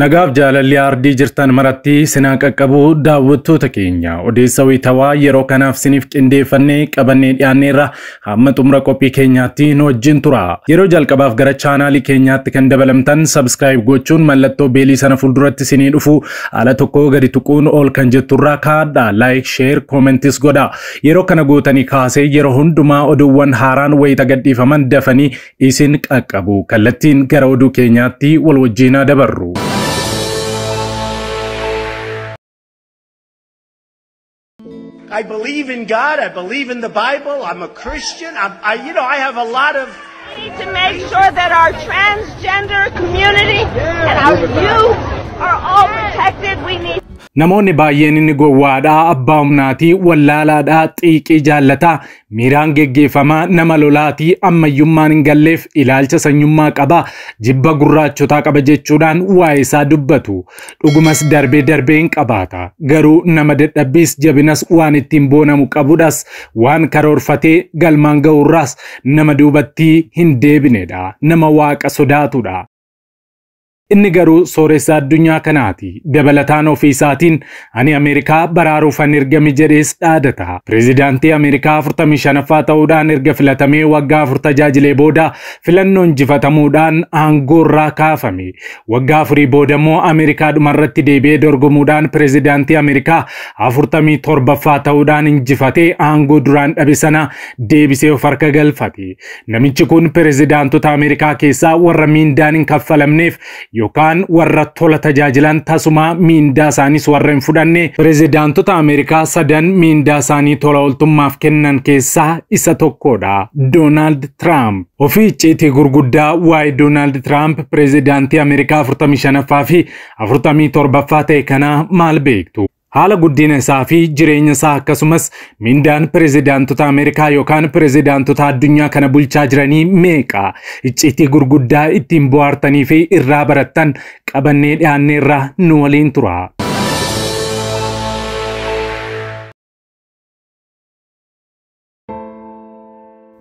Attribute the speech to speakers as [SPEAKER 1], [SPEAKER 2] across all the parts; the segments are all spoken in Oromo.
[SPEAKER 1] Nagaaf jaalalli ardii jirtan maratti sinaa qaqqabu daawwattoota keenya odeessa wayitawaa yeroo kanaaf siniif qindeeffannee qabannee dhiyaanneerra hamma xumura qophii keenyaatti nu wajjin tura. Yeroo jalqabaaf gara chaanaalii keenyaatti kan dabalamtan subscribe gochuun mallattoo beelii sana fuulduratti sinii dhufu ala tokko gadi tuquun ol kan jetturraa kaadha like share commentis godha. Yeroo kana gootanii kaasee yeroo hundumaa oduuwwan haaraan wayita gadhiifaman dafanii isin qaqqabu. Kallattiin gara oduu keenyaatti wal wajjinaa dabarru.
[SPEAKER 2] I believe in God. I believe in the Bible. I'm a Christian. I have a lot of...
[SPEAKER 3] We need to make sure that our transgender community and our youth are all protected. We need...
[SPEAKER 1] Namoonni baay'een inni gowwaadhaa abbaa humnaatii wallaalaadhaa xiiqii jaallataa miiraan geggeeffamaa nama lolaatii ammayyummaan hin galleef ilaalcha sanyummaa qaba jibba gurraachotaa qaba jechuudhaan waa'ee isaa dubbatu dhugumas darbee hin qabaata garuu nama dadhabbiis jabinas waan ittiin boonamu qabudhas waan karoorfatee galmaan ga'urraas nama duubatti hin deebinedha nama waaqa sodaatudha. Inni garuu sooressa addunyaa kanaati. Dabalataan ofiisaatiin ani Ameerikaa baraaruufan ergame jedhees dhaadata. Pireezidaantii Ameerikaa 45ffaa ta'uudhaan erga filatamee waggaa 4 tajaajilee booda filannoon injifatamuudhaan aangoorraa kaafame. Waggaa 4 boodammoo Ameerikaa dhumarratti deebi'ee dorgomuudhaan pireezidaantii Ameerikaa 47ffaa ta'uudhaan injifatee aangoo duraan dhabe sana deebisee of harka galfate. Namichi kun pireezidaantota Ameerikaa keessaa warra miindaan hin kaffalamneef yookaan warra tola tajaajilan tasuma miindaa isaanis warra hin fudhanne pireezidaantota Ameerikaa sadan miindaa isaanii tola ooltummaaf kennan keessaa isa tokkodha. Donald Trump. Ofii icciitii gurguddaa waa'ee Donald Trump pireezidaantii Ameerikaa 45ffaa fi 47ffaa ta'e kana maal beektu? Haala guddina isaa fi jireenya isaa akkasumas miindaan pireezidaantota Ameerikaa yookaan pireezidaantota addunyaa kana bulchaa jiranii meeqa? Icciitii gurguddaa ittiin bohaartanii fi irraa barattan qabannee dhiyaanneerra nu waliin tura.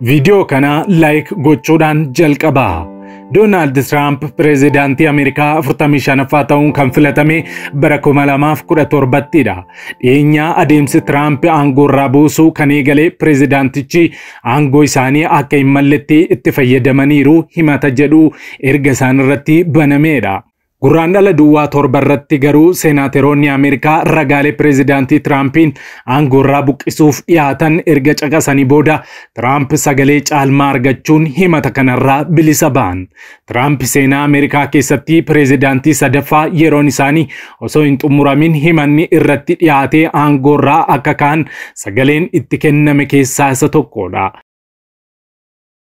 [SPEAKER 1] Viidiyoo kana like gochuudhaan jalqabaa. Donald Trump pireezidaantii Ameerikaa 45ffaa ta'uun kan filatame bara 2017dha. Dhiyeenya adeemsi Trump aangoorraa buusuu kan eegale pireezidaantichi aangoo isaanii akka hin malletti itti fayyadamaniiru himata jedhu erga isaan irratti banameedha. Gurraandhala duwwaa 7 irratti garuu seenaateroonni Ameerikaa ragaalee pireezidaantii Tiraampiin aangoorraa buqqisuuf dhiyaatan erga caqasanii booda Tiraamp sagalee caalmaa argachuun himata kanarraa bilisa ba'an. Tiraamp seenaa Ameerikaa keessatti pireezidaantii sadaffaa yeroon isaanii osoo hin xumuramin himanni irratti dhiyaatee aangoorraa akka ka'an sagaleen itti kenname keessaa isa tokkodha.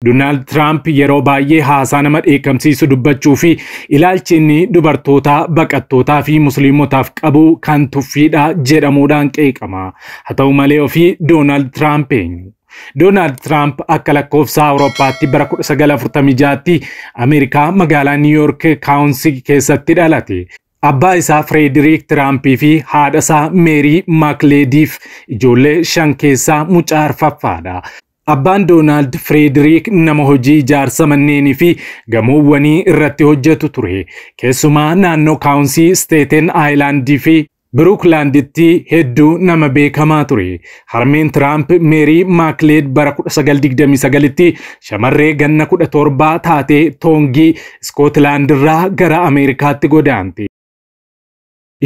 [SPEAKER 1] Donald Trump yeroo baay'ee haasaa nama dheekkamsiisu dubbachuu fi ilaalchi inni dubartootaa, baqattootaa fi musliimotaaf qabu kan tuffiidha jedhamuudhaan qeeqama. Haa ta'u malee ofii Donald Trump eenyu? Donald Trump akka lakkoofsa Awurooppaatti bara 1946tti Ameerikaa magaalaa New York County keessatti dhalate. Abbaa isaa Frederick Trump fi haadha isaa Mary McLeodiif ijoollee 5 keessaa mucaa arfaffaadha. Abbaan Donald Frederick nama hojii ijaarsa manneenii fi gamoowwanii irratti hojjetu ture. Keessumaa naannoo County Staten Island fi Brooklanditti hedduu nama beekamaa ture. Harmeen Trump Mary McLeod bara 1929tti shamarree ganna 17 taatee Toongii Scotland irraa gara Ameerikaatti godaante.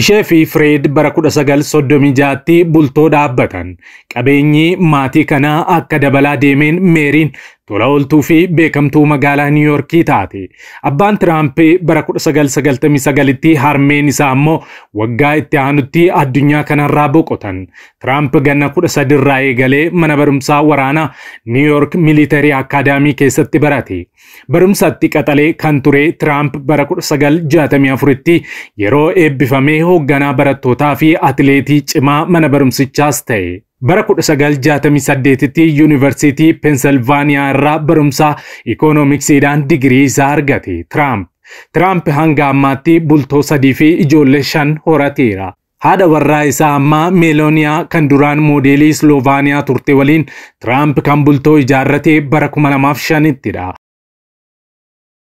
[SPEAKER 1] Ishee fi Fred bara 1936tti bultoo dhaabbatan. Qabeenyi maatii kanaa akka dabalaa deemeen Meeriin tola ooltuu fi beekamtuu magaalaa New Yorkii taate. Abbaan Trump bara 1999tti harmeen isaa ammoo waggaa itti aanutti addunyaa kanarraa boqotan. Trump ganna 13 irraa eegalee mana barumsaa waraanaa New York Military Academy keessatti barate. Barumsatti qaxalee kan ture Trump bara 1964tti yeroo eebbifamee hoogganaa barattootaa fi atileetii cimaa mana barumsichaas ta'e. Bara 1968tti Yuunivarsiitii Pennsylvania irraa barumsa Ikoonomiksiidhaan digirii isaa argate. Trump hanga ammaatti bultoo 3 fi ijoollee 5 horateera. Haadha warraa isaa ammaa Meloniyaa kan duraan moodeelii Slovaaniyaa turte waliin Trump kan bultoo ijaarrate bara 2005ttidha.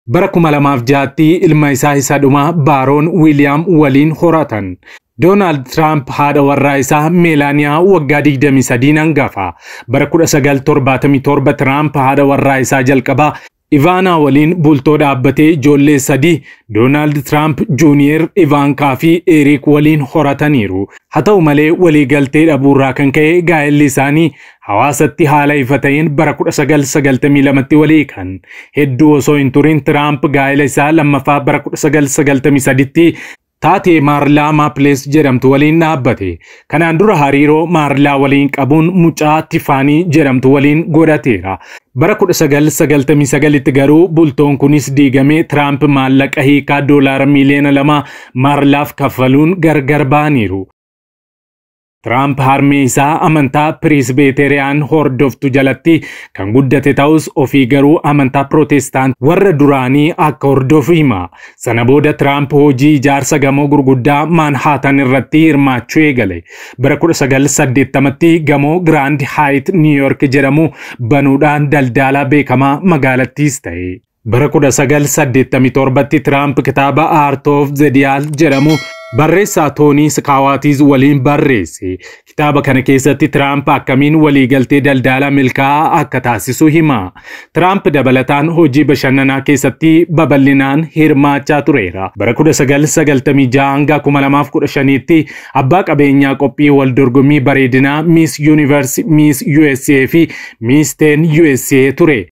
[SPEAKER 1] Bara 2006tti ilma isaa isa dhumaa Baaroon Wiiliyaam waliin horatan. Donald Trump haadha warraa isaa Meelaaniyaa waggaa 23 hangafa. Bara 1977 Trump haadha warraa isaa jalqabaa Ivaanaa waliin bultoo dhaabbatee ijoollee 3 Donald Trump Jr. Ivaankaa fi Eric waliin horataniiru. Haa ta'u malee waliigaltee dhabuurraa kan ka'e gaa'elli isaanii hawaasatti haala ifa ta'een bara 1992tti walii kan. Hedduu osoo hin turin Trump gaa'ela isaa lammaffaa bara 1993tti taatee Maarlaa Maaplees jedhamtu waliin dhaabbate. Kanaan dura hariiroo Maarlaa waliin qabuun mucaa Tifaanii jedhamtu waliin godhateera. Bara 1999tti garuu bultoon kunis diigamee Trump maallaqa hiikaa $2 miliyoona Maarlaaf kaffaluun gargar ba'aniiru. Trump harmee isaa amantaa Presbyterian hordoftu jalatti kan guddate ta'us ofii garuu amantaa Protestant warra duraanii akka hordofu hima. Sana booda Trump hojii ijaarsa gamoo gurguddaa Manhattan irratti hirmaachuu eegale. Bara 1980tti gamoo Grand Hyatt New York jedhamu banuudhaan daldalaa beekamaa magaalattiis ta'e. Bara 1987tti Trump kitaaba Art of the Deal jedhamu barreessaa Toonii Skaawaatiis waliin barreesse. Kitaaba kana keessatti Trump akkamiin waliigaltee daldalaa milkaa'aa akka taasisu hima. Trump dabalataan hojii bashannanaa keessatti babal'inaan hirmaachaa tureera. Bara 1996 hanga 2015tti abbaa qabeenyaa qophii wal dorgommii bareedinaa Miss Universe, Miss USA fi Miss Teen USA ture.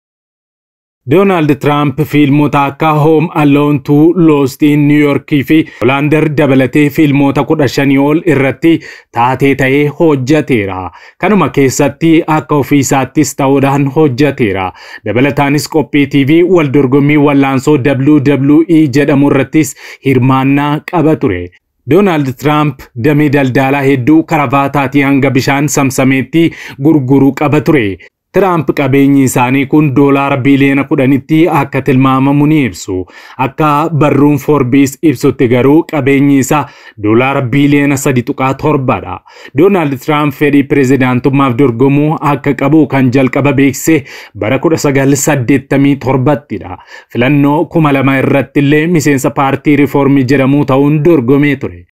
[SPEAKER 1] Donald Trump fiilmoota akka Home Alone 2, Lost in New York fi Hollander dabalatee fiilmoota 15 ol irratti taatee ta'ee hojjateera. Kanuma keessatti akka ofiisaattis ta'uudhaan hojjateera. Dabalataanis qophii TV wal dorgommii wallaansoo WWE jedhamu irrattis hirmaannaa qaba ture. Donald Trump damee daldalaa hedduu karavaataatii hanga bishaan samsameetti gurguruu qaba ture. Trump qabeenyi isaanii kun $10 biliyoona 10tti akka tilmaamamu ni ibsu. Akka barruun Forbes ibsutti garuu qabeenyi isaa $10 biliyoona 3.7dha. Donald Trump fedhii pirezidaantummaaf dorgomuu akka qabu kan jalqaba beeksise bara 1987ttidha. Filannoo 2000 irratti illee miseensa paartii riiformii jedhamu ta'uun dorgomee ture.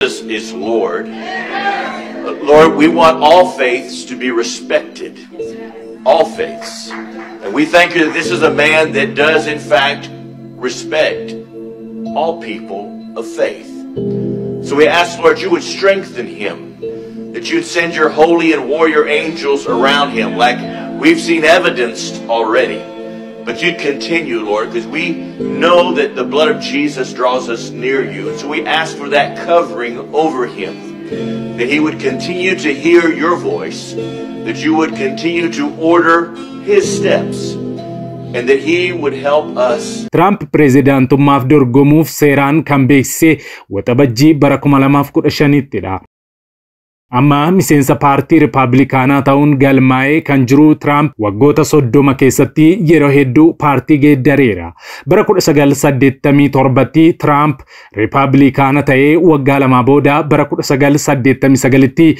[SPEAKER 4] Jesus is Lord. Lord, we want all faiths to be respected. All faiths. And we thank you that this is a man that does, in fact, respect all people of faith. So we ask, Lord, you would strengthen him, that you'd send your holy and warrior angels around him like we've seen evidenced already. But you'd continue, Lord, because we know that the blood of Jesus draws us near you. And so we ask for that covering over him, that he would continue to hear your voice, that you would continue to order his steps, and that he would help us.
[SPEAKER 1] Trump pirezidaantummaaf dorgomuuf seeraan kan beeksise waxabajjii bara 2015ttidha. Amma miseensa paartii Ripaabilikaanaa ta'uun galmaa'ee kan jiru Trump waggoota 30 keessatti yeroo hedduu paartii geeddareera. Bara 1987tti Trump Ripaabilikaana ta'ee waggaa 2 booda bara 1989tti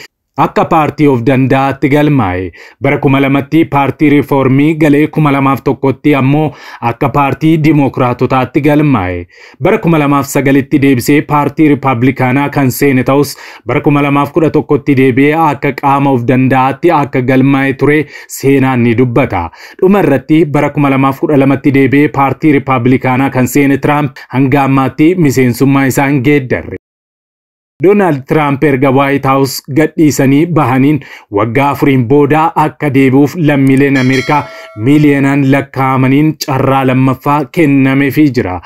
[SPEAKER 1] akka paartii of danda'aatti galmaa'e. Bara 2000tti paartii riiformii galee 2001tti ammoo akka paartii dimookiraatotaatti galmaa'e. Bara 2009tti deebisee paartii Ripaabilikaanaa kan seene ta'us bara 2011tti deebi'ee akka qaama of danda'aatti akka galmaa'e ture seenaan ni dubbata. Dhuma irratti bara 2012tti deebi'ee paartii Ripaabilikaanaa kan seene Trump hanga ammaatti miseensummaa isaa hin geeddarre. Donald Trump erga White House gadhiisanii bahaniin waggaa 4 booda akka deebi'uuf lammiileen Ameerikaa miiliyoonaan lakkaa'amaniin carraa lammaffaa kennameefii jira.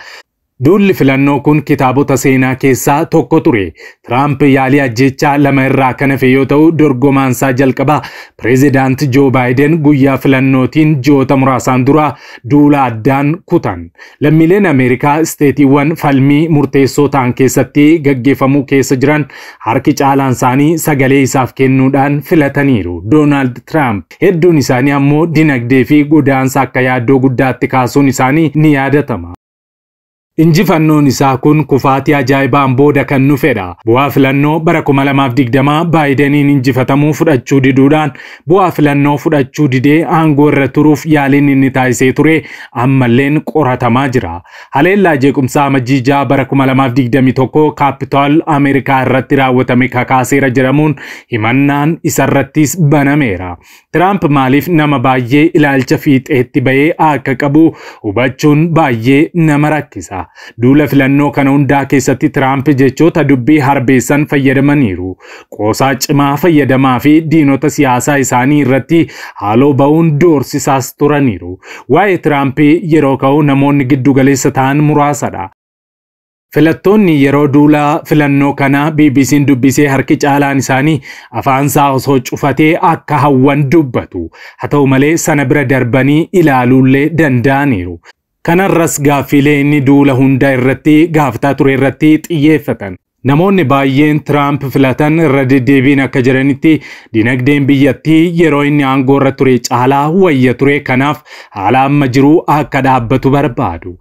[SPEAKER 1] Duulli filannoo kun kitaabota seenaa keessaa tokko ture. Trump yaalii ajjechaa 2 irraa kan hafe yoo ta'u dorgomaansaa jalqabaa pireezidaant Joo Baayiden guyyaa filannootiin ji'oota muraasaan dura duula addaan kutan. Lammiileen Ameerikaa isteetiiwwan falmii murteessoo ta'an keessatti gaggeeffamuu keessa jiran harki caalaan isaanii sagalee isaaf kennuudhaan filataniiru. Donald Trump hedduun isaanii ammoo dinagdee fi godaansa akka yaaddoo guddaatti kaasuun isaanii ni yaadatama. Injifannoon isaa kun kufaatii ajaa'ibaan booda kan dhufedha. Bu'aa filannoo bara 2020 Baayideniin injifatamuu fudhachuu diduudhaan bu'aa filannoo fudhachuu didee aangoo irra turuuf yaaliin inni taasisee ture ammalleen qoratamaa jira. Haleellaa jeequmsaa amajjii bara 2021 Kaapitaal Ameerikaa irratti raawwatame kakaaseera jedhamuun himannaan isarrattis banameera. Tiraamp maaliif nama baay'ee ilaalcha fiixeetti bahee akka qabu hubachuun baay'ee nama rakkisa. Duula filannoo kana hundaa keessatti Tiraamp jechoota dubbii harbeessan fayyadamaniiru. Qoosaa cimaa fayyadamaa fi diinota siyaasaa isaanii irratti haaloo ba'uun doorsisaas turaniiru. Waa'ee Tiraamp yeroo ka'u namoonni giddugaleessa ta'an muraasadha. Filattoonni yeroo duula filannoo kana BBC'n dubbisee harki caalaan isaanii afaansaa osoo cufatee akka hawwan dubbatu. Haa ta'u malee sana bira darbanii ilaaluullee danda'aniiru. Kanarras gaaffilee inni duula hunda irratti gaaftaa ture irratti xiyyeeffatan. Namoonni baay'een Tiraamp filatan irra deddeebiin akka jiranitti dinagdeen biyyattii yeroo inni aangoo irra ture caalaa wayya ture, kanaaf haala amma jiru akka dhaabbatu barbaadu.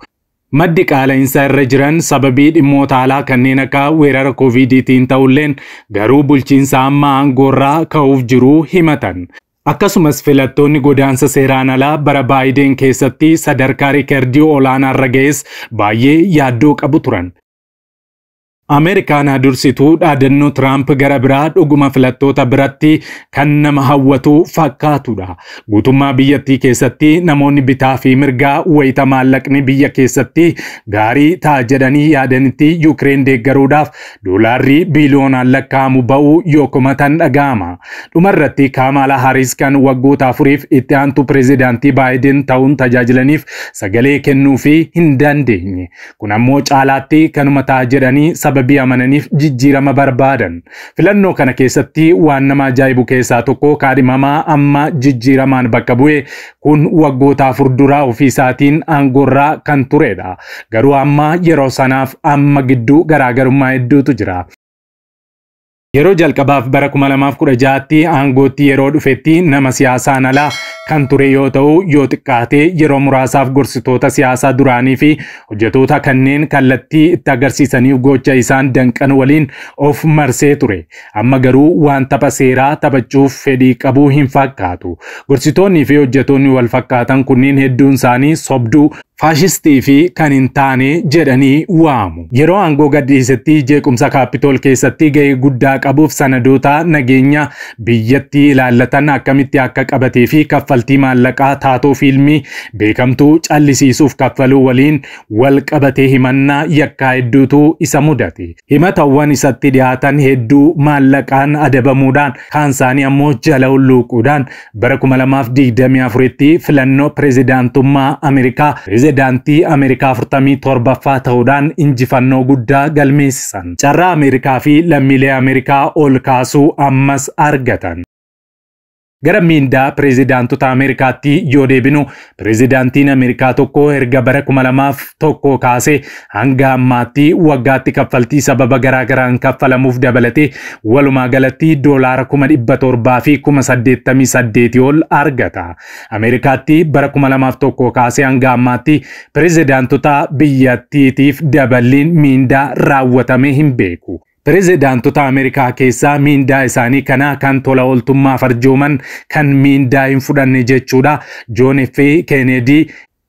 [SPEAKER 1] Maddi qaala'insa irra jiran sababii dhimmoota alaa kanneen akka weerara Covid'tiin ta'ulleen garuu bulchiinsa amma aangoo irraa ka'uuf jiru himatan. Akkasumas filattoonni godaansa seeraan alaa bara Baayiden keessatti sadarkaa riikardii olaanaa irra ga'es baay'ee yaaddoo qabu turan. Ameerikaan dursituu dhaadannoo Tiraamp gara biraa dhuguma filattoota biratti kan nama hawwatu fakkaatudha. Guutummaa biyyattii keessatti namoonni bitaa fi mirgaa wayita maallaqni biyya keessatti gaarii ta'a jedhanii yaadanitti Yuukireen deeggaruudhaaf doolaarri biiliyoonaan lakkaa'amu ba'uu yookumatan dhaga'ama. Dhumarratti Kaamaalaa Haaris kan waggoota 4 itti aantu pireezidaantii Baayiden ta'uun tajaajilaniif sagalee kennuu fi hin dandeenye. Kun ammoo caalaatti kanuma ta'a jedhanii sababii amananiif jijjiirama barbaadan. Filannoo kana keessatti waan nama ajaa'ibu keessaa tokko kaadhimamaa amma jijjiiramaan bakka bu'e kun waggoota 4 duraa ofii isaatiin aangoorraa kan turedha. Garuu amma yeroo sanaaf amma gidduu garaagarummaa hedduutu jira. Yeroo jalqabaaf bara 2016tti aangootti yeroo dhufetti nama siyaasaan alaa kan ture yoo ta'u, yoo xiqqaate yeroo muraasaaf gorsitoota siyaasaa duraanii fi hojjetoota kanneen kallattii itti agarsiisaniif gocha isaan danqan waliin of marsee ture. Amma garuu waan tapha seeraa taphachuuf fedhii qabuu hin fakkaatu. Gorsitoonni fi hojjetoonni wal fakkaatan kunniin hedduun isaanii sobduu faashistii fi kan hin taane jedhanii waamu. Yeroo aangoo gadhiisetti jeequmsa Kaapitool keessatti ga'ee guddaa qabuuf sanadoota nageenya biyyattii ilaallatan akkamitti akka qabatee fi kaffaltii maallaqaa taatoo fiilmii beekamtuu callisiisuuf kaffaluu waliin wal qabatee himannaa yakkaa hedduutu isa mudate. Himatawwan isatti dhiyaatan hedduu maallaqaan adabamuudhaan kaan isaanii ammoo jala hulluuquudhaan bara 2024tti filannoo pireezidaantummaa Ameerikaa pireezidaantii Ameerikaa 47ffaa ta'uudhaan injifannoo guddaa galmeessisan. Carraa Ameerikaa fi lammiilee Ameerikaa ol kaasuu ammas argatan. Gara miindaa pireezidaantota Ameerikaatti yoo deebinu pireezidaantiin Ameerikaa tokko erga bara 2001 kaasee hanga ammaatti waggaatti kaffaltii sababa garaagaraan kaffalamuuf dabalatee walumaa galatti doolaara 700,000 fi 88,000 ol argata. Ameerikaatti bara 2001 kaasee hanga ammaatti pireezidaantota biyyattiitiif daballiin miindaa raawwatamee hin beeku. Pireezidaantota Ameerikaa keessaa miindaa isaanii kana kan tola ooltummaa farjooman kan miindaa hin fudhanne jechuudha. John F. Kennedy,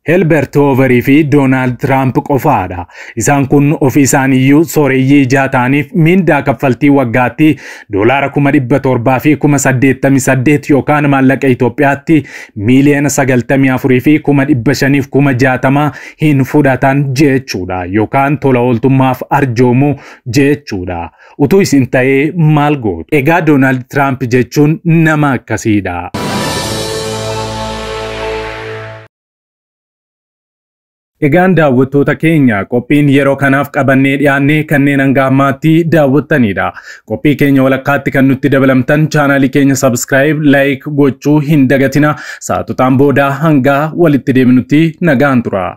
[SPEAKER 1] Herbert Hoover fi Donald Trump qofaadha. Isaan kun ofii isaaniiyyuu sooreyyii ijaa ta'aniif miindaa kaffaltii waggaatti doolaara 700,000 fi 88,000 yookaan maallaqa Itoophiyaatti miiliyoona 94 fi 560,000 hin fudhatan jechuudha. Yookaan tola ooltummaaf arjoomuu jechuudha. Utuu isin ta'ee maal gootu? Egaa Donald Trump jechuun nama akkasiidha. Egaan daawwattoota keenya qophiin yeroo kanaaf qabannee dhiyaannee kanneen hanga ammaatti daawwattanidha. Qophii keenya walakkaatti kan nutti dabalamtan chaanaalii keenya subscribe, like gochuu hin dagatina. Sa'aatotaan booda hanga walitti deebinutti nagaan tura.